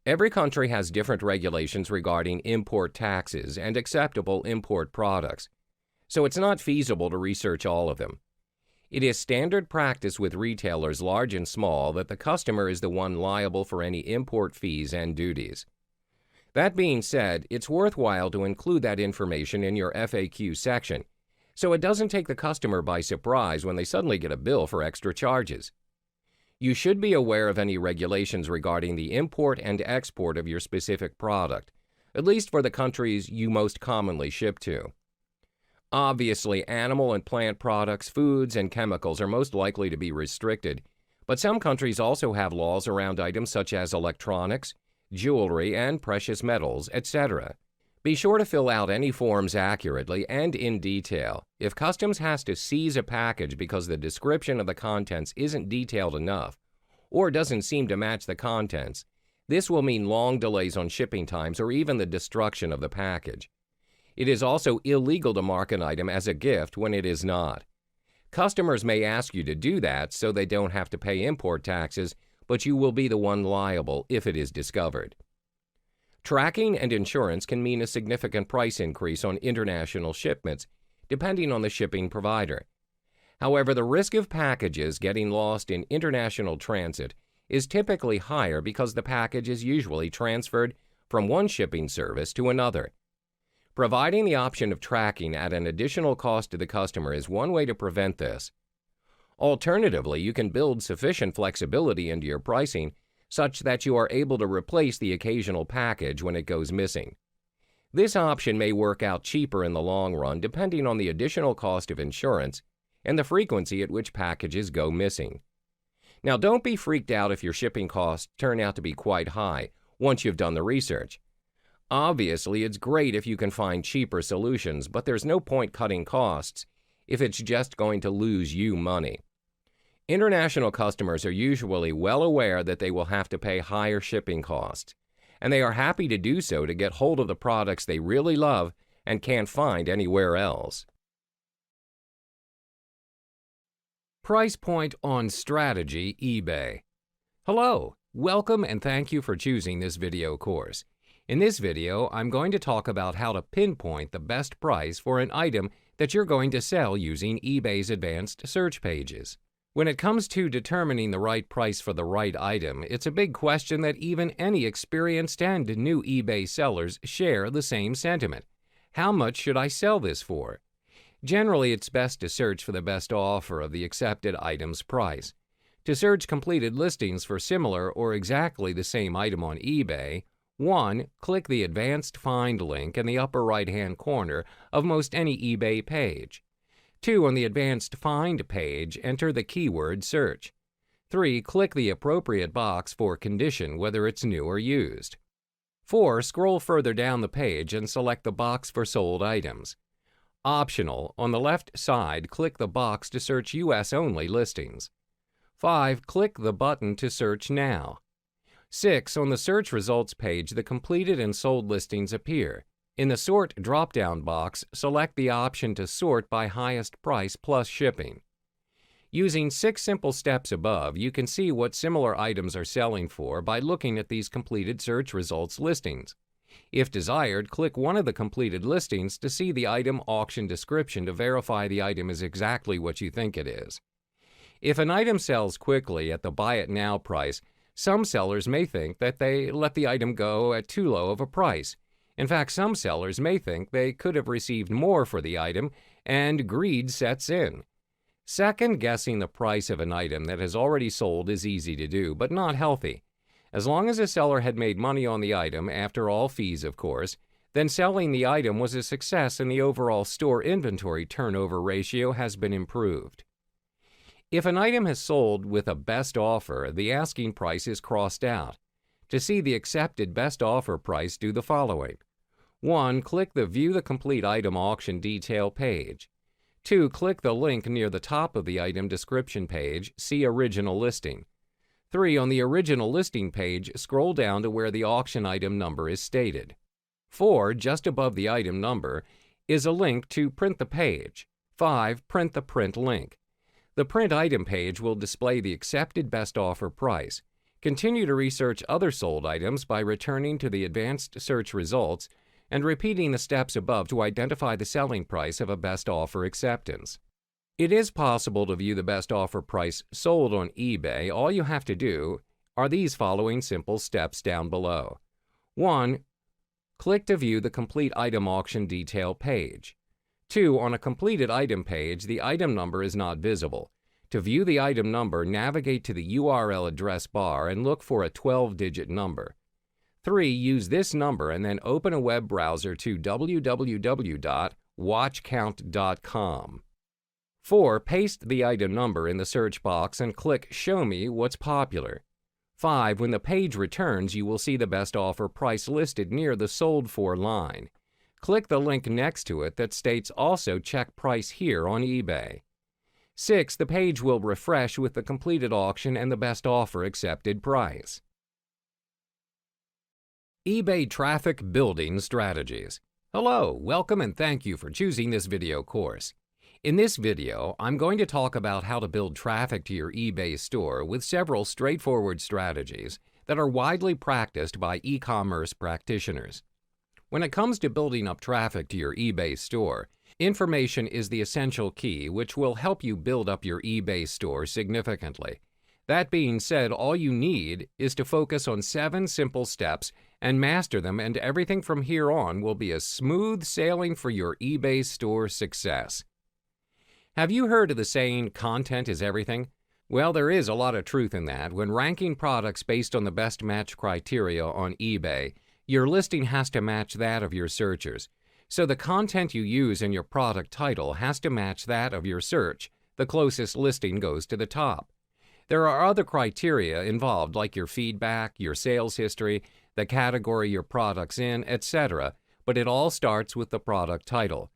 Every country has different regulations regarding import taxes and acceptable import products, so it's not feasible to research all of them. It is standard practice with retailers large and small that the customer is the one liable for any import fees and duties. That being said, it's worthwhile to include that information in your FAQ section, so it doesn't take the customer by surprise when they suddenly get a bill for extra charges. You should be aware of any regulations regarding the import and export of your specific product, at least for the countries you most commonly ship to. Obviously, animal and plant products, foods, and chemicals are most likely to be restricted, but some countries also have laws around items such as electronics, jewelry, and precious metals, etc. Be sure to fill out any forms accurately and in detail. If Customs has to seize a package because the description of the contents isn't detailed enough or doesn't seem to match the contents, this will mean long delays on shipping times or even the destruction of the package. It is also illegal to mark an item as a gift when it is not. Customers may ask you to do that so they don't have to pay import taxes, but you will be the one liable if it is discovered. Tracking and insurance can mean a significant price increase on international shipments, depending on the shipping provider. However, the risk of packages getting lost in international transit is typically higher because the package is usually transferred from one shipping service to another. Providing the option of tracking at an additional cost to the customer is one way to prevent this. Alternatively, you can build sufficient flexibility into your pricing such that you are able to replace the occasional package when it goes missing. This option may work out cheaper in the long run depending on the additional cost of insurance and the frequency at which packages go missing. Now, don't be freaked out if your shipping costs turn out to be quite high once you've done the research. Obviously, it's great if you can find cheaper solutions, but there's no point cutting costs if it's just going to lose you money. International customers are usually well aware that they will have to pay higher shipping costs, and they are happy to do so to get hold of the products they really love and can't find anywhere else. Price point on strategy eBay. Hello, welcome and thank you for choosing this video course. In this video, I'm going to talk about how to pinpoint the best price for an item that you're going to sell using eBay's advanced search pages. When it comes to determining the right price for the right item, it's a big question that even any experienced and new eBay sellers share the same sentiment. How much should I sell this for? Generally, it's best to search for the best offer of the accepted item's price. To search completed listings for similar or exactly the same item on eBay, 1. Click the Advanced Find link in the upper right-hand corner of most any eBay page. 2. On the Advanced Find page, enter the keyword search. 3. Click the appropriate box for condition, whether it's new or used. 4. Scroll further down the page and select the box for sold items. Optional, on the left side, click the box to search US-only listings. 5. Click the button to search now. 6. On the search results page, the completed and sold listings appear. In the Sort drop-down box, select the option to sort by highest price plus shipping. Using 6 simple steps above, you can see what similar items are selling for by looking at these completed search results listings. If desired, click one of the completed listings to see the item auction description to verify the item is exactly what you think it is. If an item sells quickly at the Buy It Now price, some sellers may think that they let the item go at too low of a price. In fact, some sellers may think they could have received more for the item, and greed sets in. Second-guessing the price of an item that has already sold is easy to do, but not healthy. As long as a seller had made money on the item, after all fees of course, then selling the item was a success and the overall store inventory turnover ratio has been improved. If an item has sold with a best offer, the asking price is crossed out. To see the accepted best offer price, do the following. 1. Click the View the Complete Item Auction Detail page. 2. Click the link near the top of the item description page, See Original Listing. 3. On the original listing page, scroll down to where the auction item number is stated. 4. Just above the item number is a link to print the page. 5. Print the print link. The print item page will display the accepted best offer price. Continue to research other sold items by returning to the advanced search results and repeating the steps above to identify the selling price of a best offer acceptance. It is possible to view the best offer price sold on eBay. All you have to do are these following simple steps down below. 1. Click to view the complete item auction detail page. 2. On a completed item page, the item number is not visible. To view the item number, navigate to the URL address bar and look for a 12-digit number. 3. Use this number and then open a web browser to www.watchcount.com. 4. Paste the item number in the search box and click Show Me What's Popular. 5. When the page returns, you will see the best offer price listed near the Sold For line. Click the link next to it that states Also Check Price Here on eBay. 6. The page will refresh with the completed auction and the best offer accepted price. eBay Traffic Building Strategies. Hello, welcome and thank you for choosing this video course. In this video, I'm going to talk about how to build traffic to your eBay store with several straightforward strategies that are widely practiced by e-commerce practitioners. When it comes to building up traffic to your eBay store, information is the essential key which will help you build up your eBay store significantly. That being said, all you need is to focus on 7 simple steps and master them, and everything from here on will be a smooth sailing for your eBay store success. Have you heard of the saying, content is everything? Well, there is a lot of truth in that. When ranking products based on the best match criteria on eBay, your listing has to match that of your searchers. So the content you use in your product title has to match that of your search. The closest listing goes to the top. There are other criteria involved like your feedback, your sales history, the category your product's in, etc., but it all starts with the product title.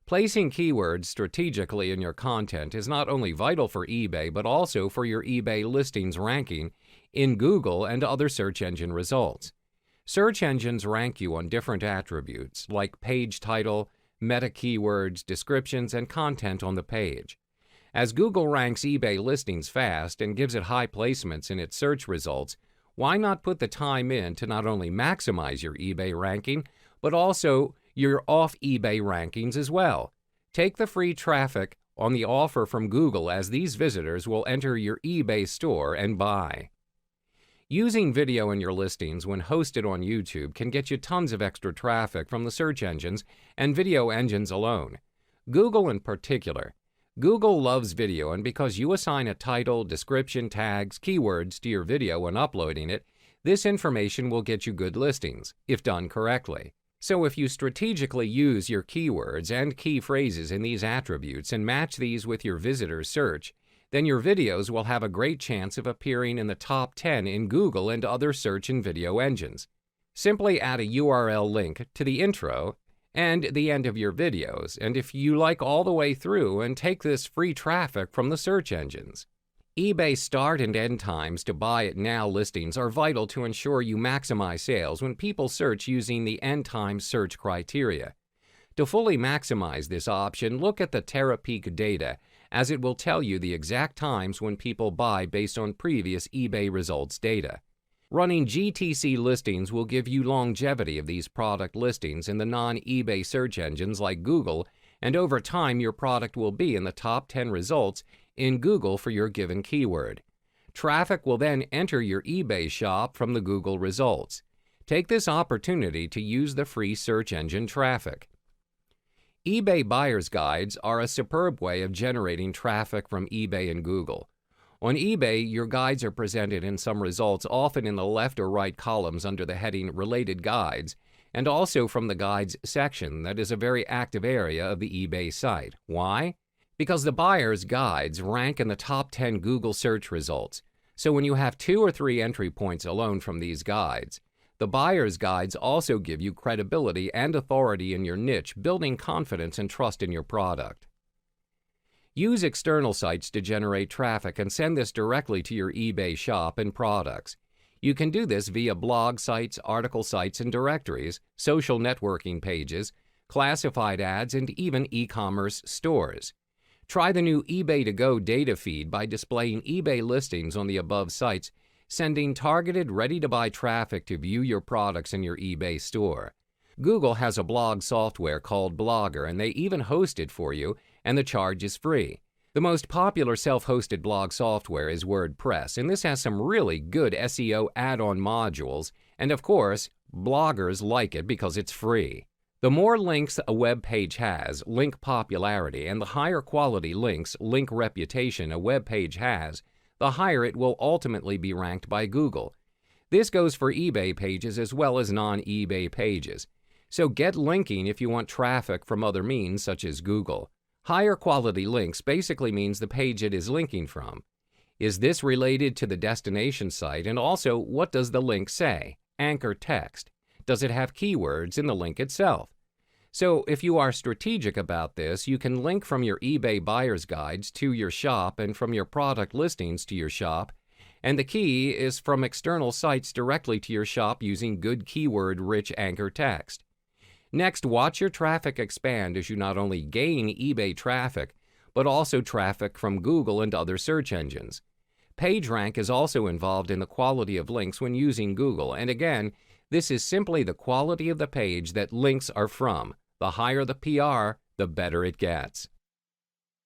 Placing keywords strategically in your content is not only vital for eBay, but also for your eBay listings ranking in Google and other search engine results. Search engines rank you on different attributes like page title, meta keywords, descriptions, and content on the page. As Google ranks eBay listings fast and gives it high placements in its search results, why not put the time in to not only maximize your eBay ranking, but also your off-eBay rankings as well? Take the free traffic on the offer from Google, as these visitors will enter your eBay store and buy. Using video in your listings when hosted on YouTube can get you tons of extra traffic from the search engines and video engines alone. Google in particular. Google loves video, and because you assign a title, description, tags, keywords to your video when uploading it, this information will get you good listings, if done correctly. So if you strategically use your keywords and key phrases in these attributes and match these with your visitor's search, then your videos will have a great chance of appearing in the top 10 in Google and other search and video engines. Simply add a URL link to the intro and the end of your videos, and if you like all the way through and take this free traffic from the search engines. eBay start and end times to buy it now listings are vital to ensure you maximize sales when people search using the end time search criteria. To fully maximize this option, look at the Terapeak data, as it will tell you the exact times when people buy based on previous eBay results data. Running GTC listings will give you longevity of these product listings in the non-eBay search engines like Google, and over time your product will be in the top 10 results in Google for your given keyword. Traffic will then enter your eBay shop from the Google results. Take this opportunity to use the free search engine traffic. eBay buyer's guides are a superb way of generating traffic from eBay and Google. On eBay, your guides are presented in some results, often in the left or right columns under the heading Related Guides, and also from the Guides section that is a very active area of the eBay site. Why? Because the buyer's guides rank in the top 10 Google search results, so when you have 2 or 3 entry points alone from these guides, the buyer's guides also give you credibility and authority in your niche, building confidence and trust in your product. Use external sites to generate traffic and send this directly to your eBay shop and products. You can do this via blog sites, article sites and directories, social networking pages, classified ads, and even e-commerce stores. Try the new eBay to Go data feed by displaying eBay listings on the above sites, sending targeted, ready-to-buy traffic to view your products in your eBay store. Google has a blog software called Blogger, and they even host it for you, and the charge is free. The most popular self-hosted blog software is WordPress, and this has some really good SEO add-on modules, and of course, bloggers like it because it's free. The more links a web page has, link popularity, and the higher quality links, link reputation a web page has, the higher it will ultimately be ranked by Google. This goes for eBay pages as well as non-eBay pages. So get linking if you want traffic from other means such as Google. Higher quality links basically means the page it is linking from. Is this related to the destination site? And also, what does the link say? Anchor text. Does it have keywords in the link itself? So if you are strategic about this, you can link from your eBay buyer's guides to your shop and from your product listings to your shop. And the key is from external sites directly to your shop using good keyword-rich anchor text. Next, watch your traffic expand as you not only gain eBay traffic, but also traffic from Google and other search engines. PageRank is also involved in the quality of links when using Google, and again, this is simply the quality of the page that links are from. The higher the PR, the better it gets.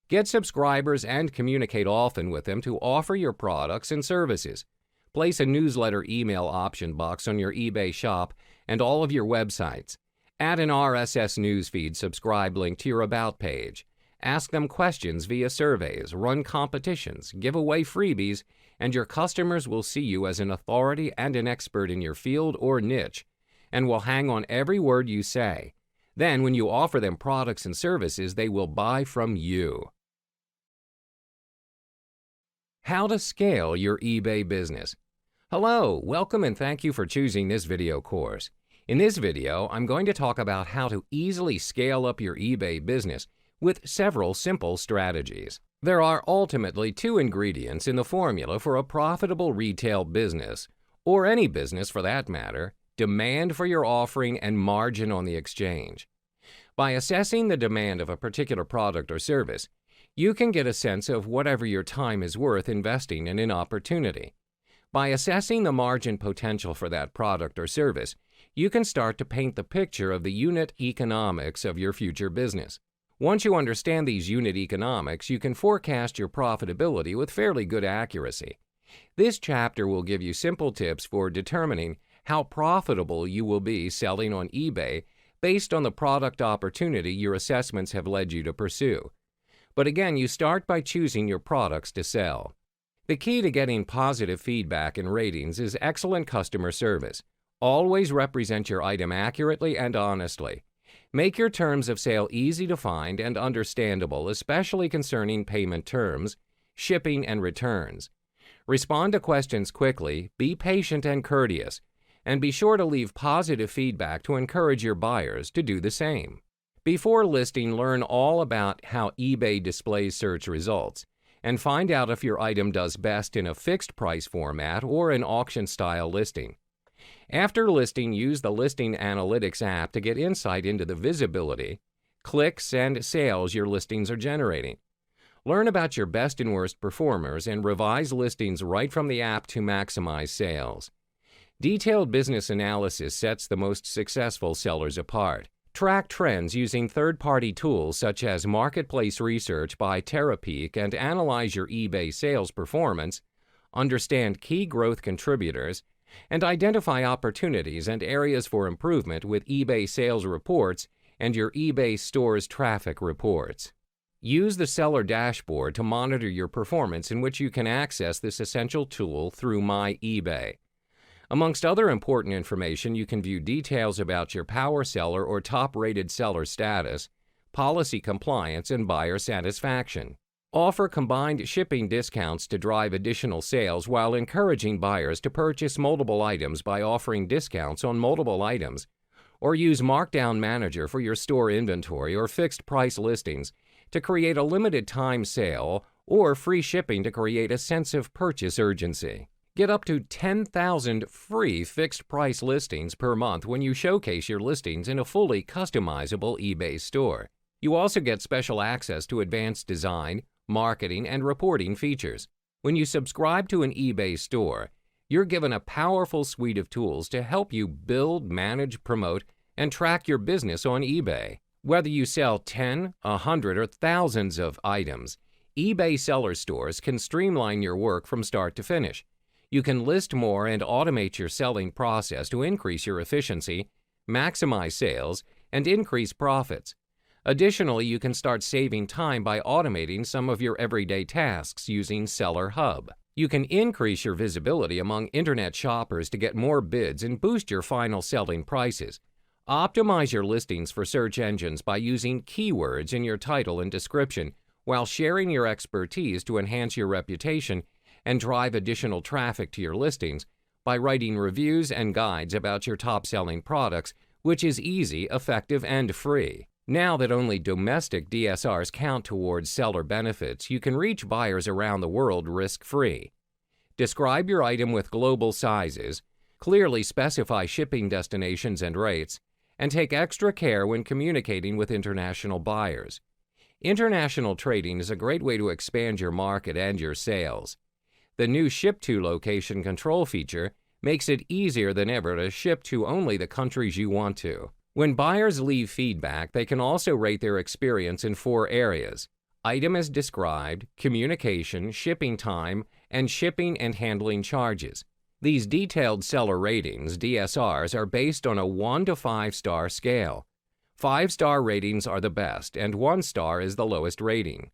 Get subscribers and communicate often with them to offer your products and services. Place a newsletter email option box on your eBay shop and all of your websites. Add an RSS newsfeed subscribe link to your About page. Ask them questions via surveys, run competitions, give away freebies, and your customers will see you as an authority and an expert in your field or niche, and will hang on every word you say. Then, when you offer them products and services, they will buy from you. How to scale your eBay business. Hello, welcome and thank you for choosing this video course. In this video, I'm going to talk about how to easily scale up your eBay business with several simple strategies. There are ultimately 2 ingredients in the formula for a profitable retail business, or any business for that matter: demand for your offering and margin on the exchange. By assessing the demand of a particular product or service, you can get a sense of whatever your time is worth investing in an opportunity. By assessing the margin potential for that product or service, you can start to paint the picture of the unit economics of your future business. Once you understand these unit economics, you can forecast your profitability with fairly good accuracy. This chapter will give you simple tips for determining how profitable you will be selling on eBay based on the product opportunity your assessments have led you to pursue. But again, you start by choosing your products to sell. The key to getting positive feedback and ratings is excellent customer service. Always represent your item accurately and honestly. Make your terms of sale easy to find and understandable, especially concerning payment terms, shipping, and returns. Respond to questions quickly, be patient and courteous. And be sure to leave positive feedback to encourage your buyers to do the same. Before listing, learn all about how eBay displays search results and find out if your item does best in a fixed price format or an auction-style listing. After listing, use the Listing Analytics app to get insight into the visibility, clicks, and sales your listings are generating. Learn about your best and worst performers and revise listings right from the app to maximize sales. Detailed business analysis sets the most successful sellers apart. Track trends using third-party tools such as Marketplace Research by Terapeak and analyze your eBay sales performance, understand key growth contributors, and identify opportunities and areas for improvement with eBay sales reports and your eBay store's traffic reports. Use the seller dashboard to monitor your performance, in which you can access this essential tool through My eBay. Amongst other important information, you can view details about your power seller or top-rated seller status, policy compliance, and buyer satisfaction. Offer combined shipping discounts to drive additional sales while encouraging buyers to purchase multiple items by offering discounts on multiple items, or use Markdown Manager for your store inventory or fixed-price listings to create a limited-time sale, or free shipping to create a sense of purchase urgency. Get up to 10,000 free fixed-price listings per month when you showcase your listings in a fully customizable eBay store. You also get special access to advanced design, marketing, and reporting features. When you subscribe to an eBay store, you're given a powerful suite of tools to help you build, manage, promote, and track your business on eBay. Whether you sell 10, 100, or thousands of items, eBay seller stores can streamline your work from start to finish. You can list more and automate your selling process to increase your efficiency, maximize sales, and increase profits. Additionally, you can start saving time by automating some of your everyday tasks using Seller Hub. You can increase your visibility among internet shoppers to get more bids and boost your final selling prices. Optimize your listings for search engines by using keywords in your title and description, while sharing your expertise to enhance your reputation and drive additional traffic to your listings by writing reviews and guides about your top-selling products, which is easy, effective, and free. Now that only domestic DSRs count towards seller benefits, you can reach buyers around the world risk-free. Describe your item with global sizes, clearly specify shipping destinations and rates, and take extra care when communicating with international buyers. International trading is a great way to expand your market and your sales. The new Ship to Location control feature makes it easier than ever to ship to only the countries you want to. When buyers leave feedback, they can also rate their experience in 4 areas: item as described, communication, shipping time, and shipping and handling charges. These detailed seller ratings, DSRs, are based on a 1 to 5-star scale. 5-star ratings are the best, and 1 star is the lowest rating.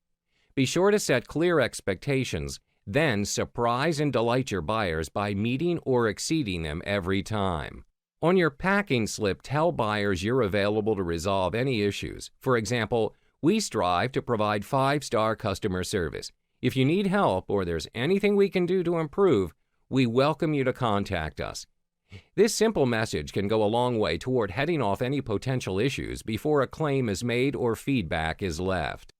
Be sure to set clear expectations, then surprise and delight your buyers by meeting or exceeding them every time. On your packing slip, tell buyers you're available to resolve any issues. For example, we strive to provide 5-star customer service. If you need help or there's anything we can do to improve, we welcome you to contact us. This simple message can go a long way toward heading off any potential issues before a claim is made or feedback is left.